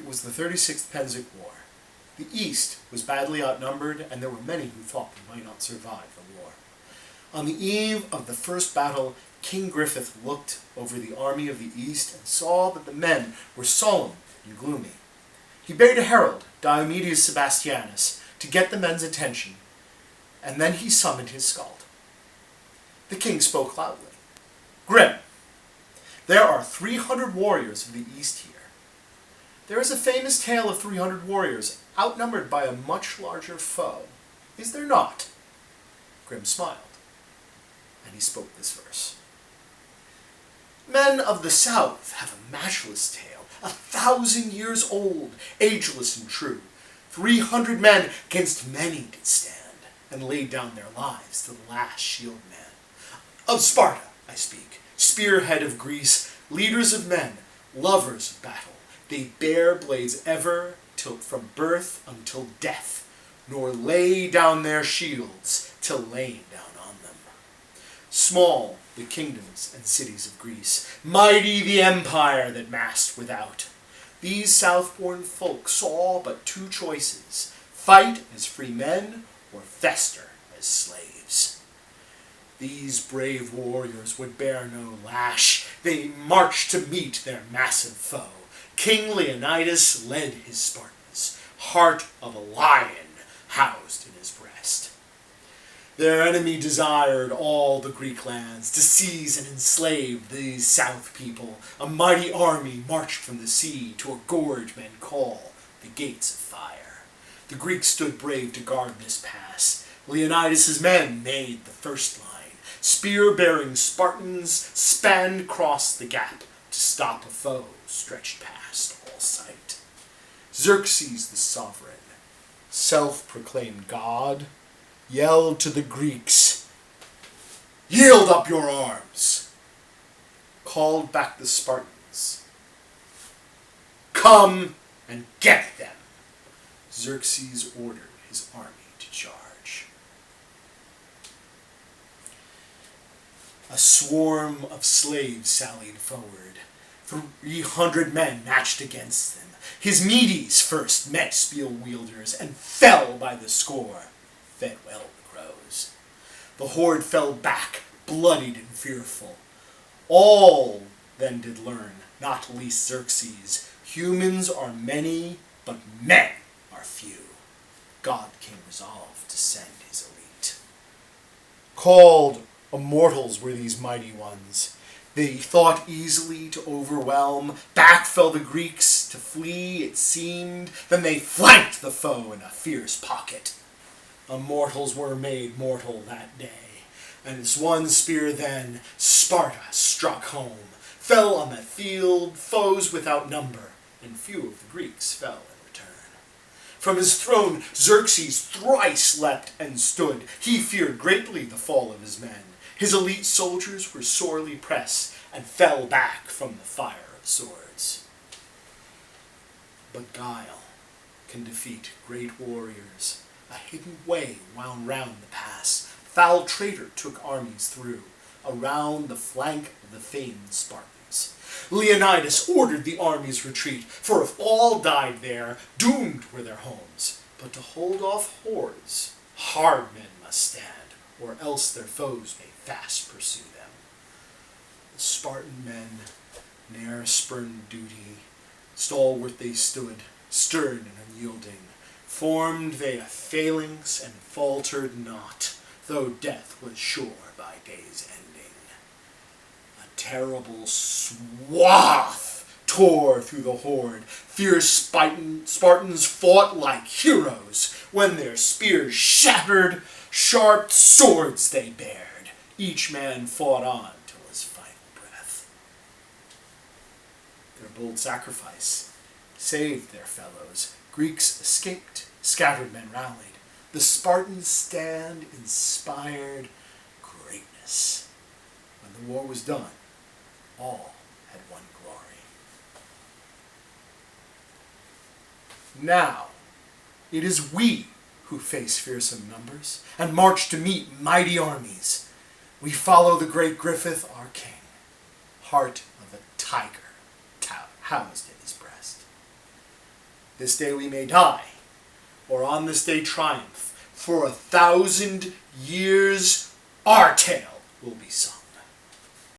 was the 36th Pennsic War. The East was badly outnumbered, and there were many who thought they might not survive the war. On the eve of the first battle, King Griffith looked over the army of the East and saw that the men were solemn and gloomy. He bade a herald, Diomedes Sebastianus, to get the men's attention, and then he summoned his skald. The king spoke loudly. "Grim, there are 300 warriors of the East here. There is a famous tale of 300 warriors outnumbered by a much larger foe. Is there not?" Grim smiled, and he spoke this verse. "Men of the South have a matchless tale, 1,000 years old, ageless and true. 300 men against many did stand, and laid down their lives to the last shield man. Of Sparta I speak, spearhead of Greece, leaders of men, lovers of battle. They bear blades ever till from birth until death, nor lay down their shields till laid down on them. Small the kingdoms and cities of Greece, mighty the empire that massed without. These south-born folk saw but two choices, fight as free men or fester as slaves. These brave warriors would bear no lash. They marched to meet their massive foe. King Leonidas led his Spartans, heart of a lion housed in his breast. Their enemy desired all the Greek lands, to seize and enslave these south people. A mighty army marched from the sea to a gorge men call the Gates of Fire. The Greeks stood brave to guard this pass. Leonidas' men made the first line. Spear-bearing Spartans spanned across the gap to stop a foe stretched past all sight. Xerxes the sovereign, self-proclaimed god, yelled to the Greeks, "Yield up your arms!" Called back the Spartans, "Come and get them!" Xerxes ordered his army to charge. A swarm of slaves sallied forward. 300 men matched against them. His Medes first met spear-wielders and fell by the score. Fed well the crows. The horde fell back, bloodied and fearful. All then did learn, not least Xerxes, humans are many, but men are few. God came resolved to send his elite. Called immortals were these mighty ones. They thought easily to overwhelm. Back fell the Greeks to flee, it seemed. Then they flanked the foe in a fierce pocket. Immortals were made mortal that day. And as one spear then, Sparta struck home. Fell on the field, foes without number, and few of the Greeks fell in return. From his throne Xerxes thrice leapt and stood. He feared greatly the fall of his men. His elite soldiers were sorely pressed and fell back from the fire of swords. But guile can defeat great warriors. A hidden way wound round the pass. Foul traitor took armies through, around the flank of the famed Spartans. Leonidas ordered the army's retreat, for if all died there, doomed were their homes. But to hold off hordes, hard men must stand, or else their foes may fast pursue them. The Spartan men ne'er spurned duty. Stalwart they stood, stern and unyielding. Formed they a phalanx and faltered not, though death was sure by day's ending. A terrible swath tore through the horde. Fierce Spartans fought like heroes. When their spears shattered, sharp swords they bared. Each man fought on till his final breath. Their bold sacrifice saved their fellows. Greeks escaped, scattered men rallied. The Spartans' stand inspired greatness. When the war was done, all had won glory. Now, it is we who face fearsome numbers and march to meet mighty armies. We follow the great Griffith, our king, heart of a tiger housed in his breast. This day we may die, or on this day triumph. For 1,000 years our tale will be sung.